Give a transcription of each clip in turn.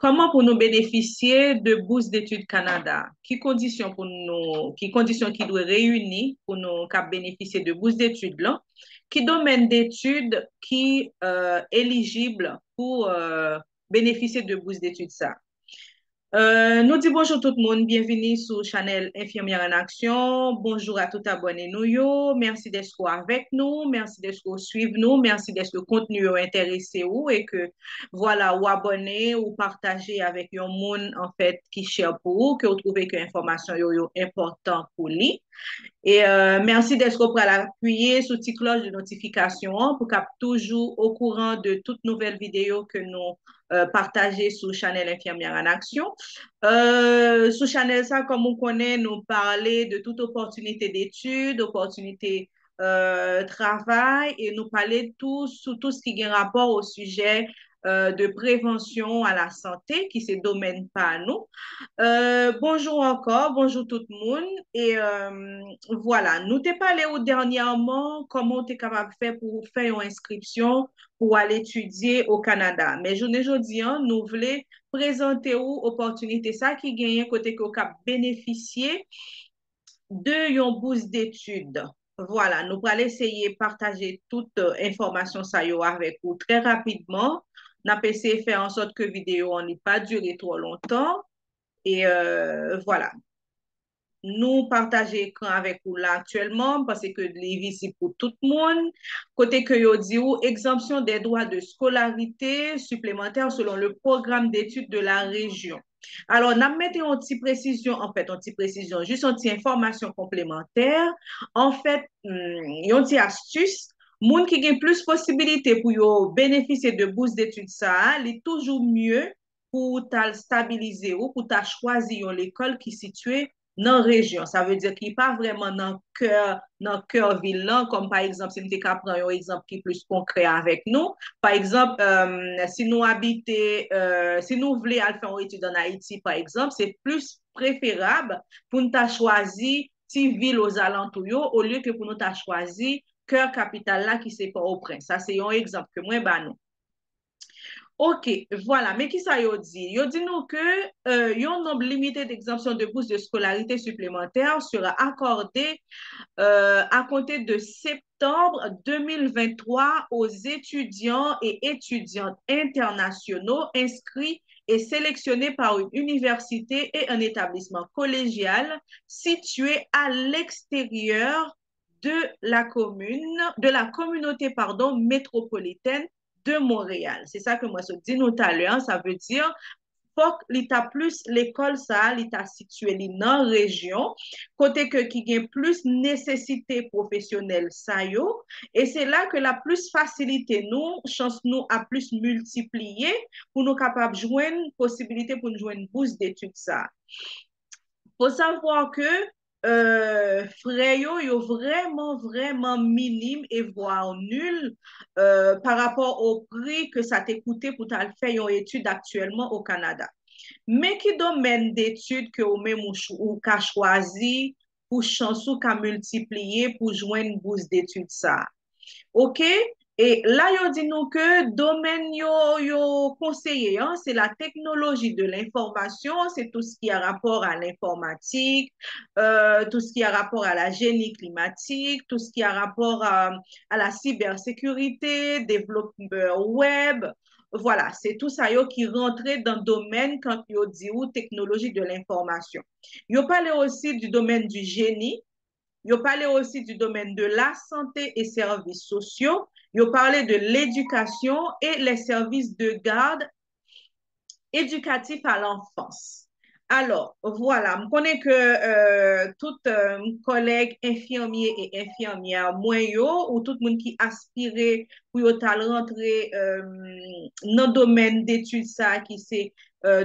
Comment pour nous bénéficier de bourse d'études Canada? Qui conditions qui doivent réunir pour nous bénéficier de bourse d'études là? Qui domaine d'études qui éligible pour bénéficier de bourse d'études ça? Nous disons bonjour tout le monde, bienvenue sur Chanel Infirmière en Action. Bonjour à tout abonné nous yo. Merci d'être avec nous, merci d'être suivre nous, merci d'être le contenu intéressé ou et que voilà ou abonner ou partager avec un monde en fait qui cherche pour vous, que vous trouvez que l'information est important pour lui. Et merci d'être prêt à appuyer sur la cloche de notification pour qu'être toujours au courant de toutes nouvelles vidéos que nous partager sur Chanel Infirmière en Action. Sur Chanel, ça, comme on connaît, nous parler de toute opportunité d'études, opportunité travail et nous parler sur tout ce qui a rapport au sujet de prévention à la santé, qui se domaine pas à nous. Bonjour encore, bonjour tout le monde. Et voilà, nous t'ai parlé dernièrement comment tu es capable de faire pour faire une inscription pour aller étudier au Canada. Mais je ne dis, nous voulons présenter où opportunité ça qui gagne côté que cap bénéficier de une bourse d'études. Voilà, nous allons essayer de partager toute information ça yo avec vous très rapidement. Nous allons essayer de faire en sorte que la vidéo n'ait pas duré trop longtemps. Et voilà, nous partager écran avec vous là actuellement parce que les visibles pour tout le monde. Côté que yo dit ou exemption des droits de scolarité supplémentaires selon le programme d'études de la région. Alors, nous mettons une petite précision, en fait, une petite précision, juste une petite information complémentaire. En fait, une petite astuce, moun qui a plus possibilité pour yo bénéficier de bourse d'études ça, c'est toujours mieux pour stabiliser ou pour choisir l'école qui est située dans la région. Ça veut dire qu'il n'est pas vraiment dans le cœur ville là, comme par exemple, si nous prenons un exemple qui est plus concret avec nous. Par exemple, si nous habitons, si nous voulons aller faire une étude en Haïti, par exemple, c'est plus préférable pour nous choisir petite ville aux alentours au lieu que pour nous choisir cœur capital là qui c'est Port-au-Prince. Ça, c'est un exemple que moi, bah, nous. OK, voilà. Mais qui ça y dit? Il dit nous que un nombre limité d'exemptions de bourses de scolarité supplémentaires sera accordé à compter de septembre 2023 aux étudiants et étudiantes internationaux inscrits et sélectionnés par une université et un établissement collégial situé à l'extérieur de de la communauté, pardon, métropolitaine de Montréal. C'est ça que moi je dis nous tout à l'heure. Ça veut dire faut que l'État plus l'école ça, l'État situé dans la région, côté que qui gagne plus nécessité professionnelle ça yo, et c'est là que la plus facilité nous, chance nous à plus multiplier pour nous capables de joindre possibilité pour nous joindre une bourse d'études ça. Faut savoir que frais yo vraiment minime et voire nul par rapport au prix que ça t'est coûté pour faire une étude actuellement au Canada. Mais qui domaine d'études que vous même ou qu'a choisi pour chance ou qu'a multiplier pour joindre une bourse d'études ça. OK? Et là, yo dit nous que domaine yo conseillé, hein, c'est la technologie de l'information, c'est tout ce qui a rapport à l'informatique, tout ce qui a rapport à la génie climatique, tout ce qui a rapport à la cybersécurité, développement web. Voilà, c'est tout ça yo qui rentrait dans le domaine quand yo dit ou technologie de l'information. Yo parlé aussi du domaine du génie. Yo parlé aussi du domaine de la santé et services sociaux. Yo parlé de l'éducation et les services de garde éducatifs à l'enfance. Alors, voilà, je connais que tout collègue infirmier et infirmière, moi ou tout le monde qui aspire pour rentrer dans le domaine d'études ça, qui c'est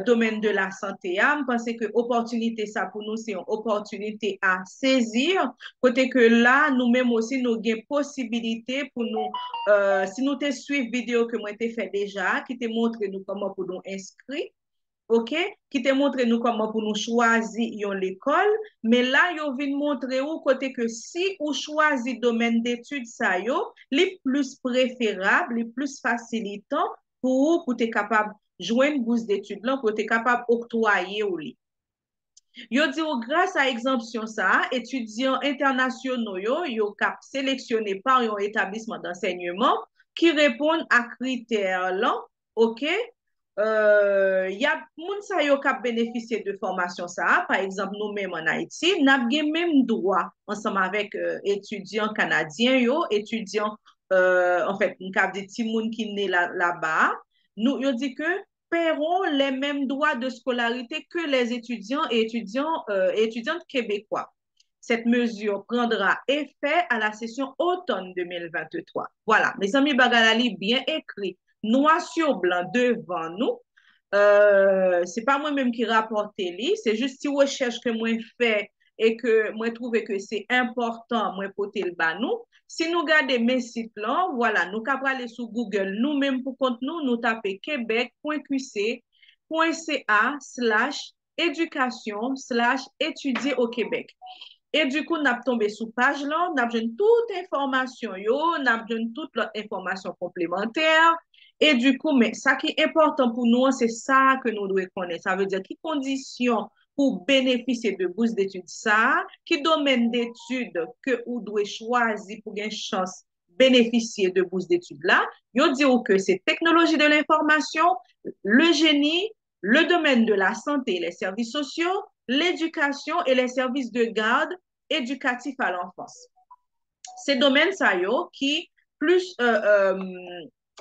domaine de la santé, je pense que opportunité ça pour nous, c'est une opportunité à saisir. Côté que là, nous-mêmes aussi, nous avons possibilité pour nous, si nous te suivons vidéo que moi t'ai fait déjà, qui te montre nous comment pour nous inscrire. OK? Qui te montre nous comment pour nous choisir l'école. Mais là, yo vient montrer au côté que si ou choisit domaine d'études ça yo, les plus préférable, les plus facilitant pour être capable de joindre une bourse d'études, pour être capable d'octroyer au lit. Yo dit grâce à exemption ça, étudiants internationaux yo cap sélectionné par un établissement d'enseignement qui répondent à critères là, OK? Y a moun sa yo cap bénéficier de formation ça, par exemple nous-mêmes en Haïti, n'a même droit ensemble avec étudiants canadiens yo, étudiants en fait, on cap des petits moun qui né là-bas, nous yo dit que paieront les mêmes droits de scolarité que les étudiants et étudiantes québécois. Cette mesure prendra effet à la session automne 2023. Voilà, mes amis Bagalali, bien écrit, noir sur blanc devant nous. C'est pas moi-même qui rapporte li, c'est juste si recherche que moi fait et que moi trouve que c'est important, moi porter le bas nous. Si nous regardons mes sites là, voilà, nous pouvons aller sur Google, nous-mêmes pour compte nous taper québec.qc.ca/éducation/étudier au Québec. Et du coup, nous avons tombé sous page là, nous avons toute information, nous avons toute information complémentaire. Et du coup, mais ça qui est important pour nous, c'est ça que nous devons connaître. Ça veut dire qui conditions pour bénéficier de bourse d'études ça, qui domaine d'études que vous devez choisir pour une chance bénéficier de bourse d'études là. Yo dit que c'est technologie de l'information, le génie, le domaine de la santé et les services sociaux, l'éducation et les services de garde éducatifs à l'enfance. Ces domaines ça yo qui plus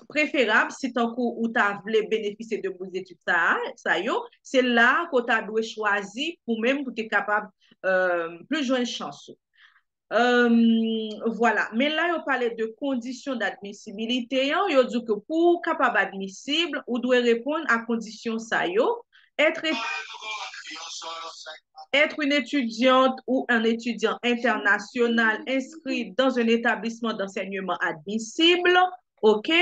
préférable si tant ou tu as voulu bénéficier de bourse d'études ça yo, c'est là que tu as dû choisir pour même pour être capable plus jouer une chance. Voilà. Mais là, on parlait de conditions d'admissibilité. On dit que pour capable admissible, on doit répondre à conditions ça yo, être une étudiante ou un étudiant international inscrit dans un établissement d'enseignement admissible, OK?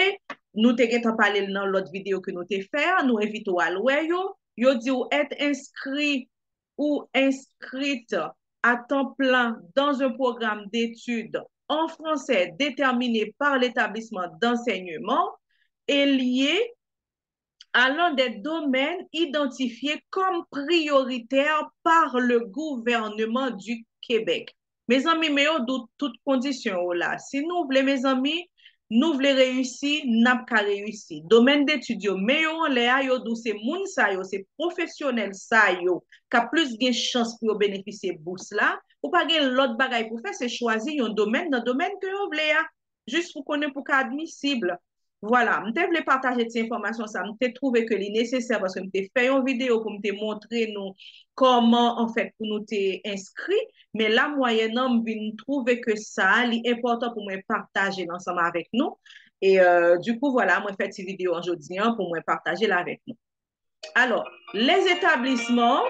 Nous t'avons parlé dans l'autre vidéo que nous t'ai fait, nous invitons à l'ouéo. Yo dit ou être inscrit ou inscrite à temps plein dans un programme d'études en français déterminé par l'établissement d'enseignement est lié à l'un des domaines identifiés comme prioritaires par le gouvernement du Québec. Mes amis, mais dans toutes conditions là. Si nous voulons, mes amis, nous voulons réussir, n'a pas réussi. Domaine d'études, mais on les yo d'où c'est moun sa yo, c'est professionnel sa yo, qui a plus de chance pour bénéficier de bourse là. Ou pas gen l'autre bagaille pour faire, c'est choisir un domaine dans le domaine que vous voulez, juste pour connaître pour admissible. Voilà, je voulais partager cette information, ça me trouvé que c'est nécessaire parce que je fait une vidéo pour me montrer nous comment en fait pour nous inscrit, mais là moyennant je trouver que ça est important pour moi partager ensemble avec nous et du coup voilà, moi fait cette vidéo aujourd'hui pour moi partager là avec nous. Alors, les établissements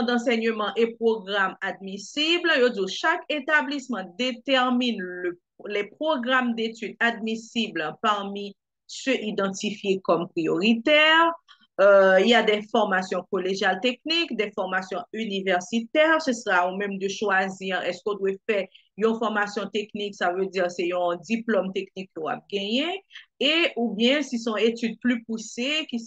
d'enseignement et programmes admissibles, chaque établissement détermine les programmes d'études admissibles parmi ceux identifiés comme prioritaires. Il y a des formations collégiales techniques, des formations universitaires. Ce sera au même de choisir est-ce qu'on doit faire une formation technique, ça veut dire c'est un diplôme technique qu'on a gagné, et ou bien si sont études plus poussées qui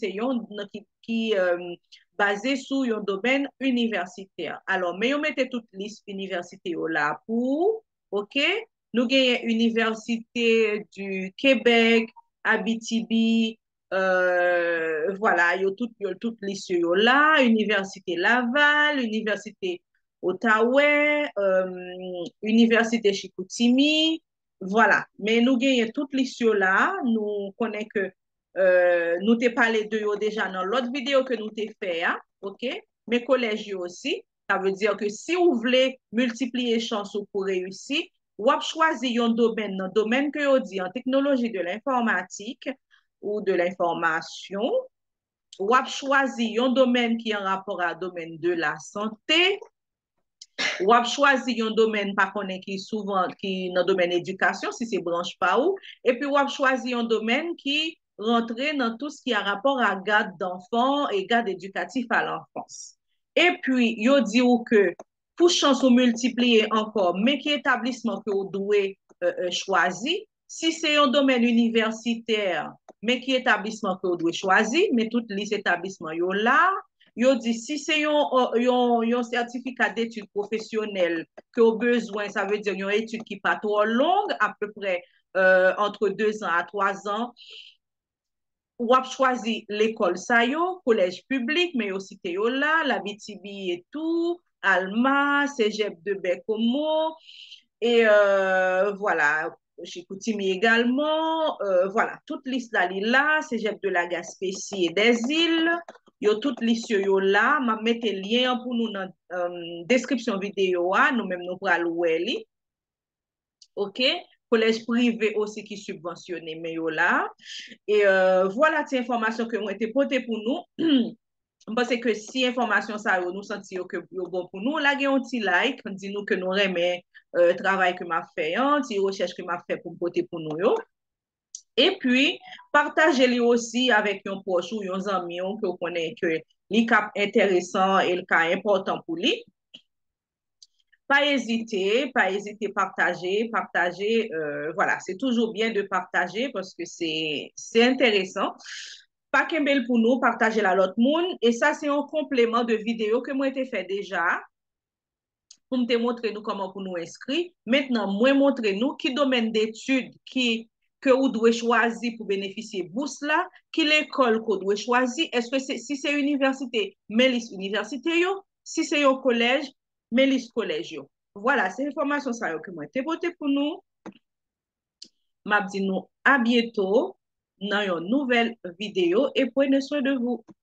basé sur un domaine universitaire. Alors, mais on mettait toute liste université là pour, OK? Nous avons Université du Québec, Abitibi, voilà, il y a toute liste là, Université Laval, Université Ottawa, Université Chicoutimi, voilà. Mais nous avons toute liste là, nous connaissons que nous t'ai parlé de eux déjà dans l'autre vidéo que nous t'ai fait, hein? OK? Mes collèges aussi, ça veut dire que si vous voulez multiplier les chances pour réussir, vous choisir un domaine que vous dit en technologie de l'informatique ou de l'information, vous choisir un domaine qui est en rapport à domaine de la santé, ou choisir un domaine par contre qui souvent qui dans le domaine éducation si c'est branche pas où et puis ou choisir un domaine qui rentre dans tout ce qui a rapport à garde d'enfants et garde éducatif à l'enfance. Et puis yo dit que pour chance ou multiplier encore mais qui établissement que vous devez choisi. Si c'est un domaine universitaire, mais qui établissement que vous devez choisir, mais tous les établissements yo là, yo dit si c'est un certificat d'études professionnelles que vous besoin, ça veut dire une étude qui pas trop longue, à peu près entre 2 ans à 3 ans, ou a choisi l'école ça yo, collège public, mais aussi yo là, la BTB et tout, Alma, Cégep de Bécomo, et voilà, chez Koutimi également, voilà, toute liste là, Cégep de la Gaspésie et des îles, yo toute liste yo là, m'a mette lien pour nous dans description vidéo, nous-mêmes nous pral li. OK? Collège privé aussi qui subventionné, mais yo là. Et voilà ces informations qui ont été portées pour nous. Parce que si information ça nous sentir que bon pour nous, là, il y a un petit like, dit nous que nous aimons travail que m'a fait, un petit recherche que m'a fait pour porter pour nous. Yo. Et puis, partagez-les aussi avec un proche ou un ami que vous connaissez que les cap intéressant et le cas important pour lui. Pas hésiter, partager. Voilà, c'est toujours bien de partager parce que c'est intéressant. Pas qu'un bel pour nous, partager la l'autre monde. Et ça, c'est un complément de vidéo que moi, j'ai fait déjà pour me montrer nous comment pour nous inscrire. Maintenant, moi, montrer nous qui domaine d'études que vous devez choisir pour bénéficier de bourse là, qui l'école que vous devez choisir. Est-ce que si c'est université, mais université yo, si c'est au collège, mais les collèges yo. Voilà, c'est l'information ça que moi t'ai voté pour nous. M'a dit nous à bientôt dans une nouvelle vidéo et prenez soin de vous.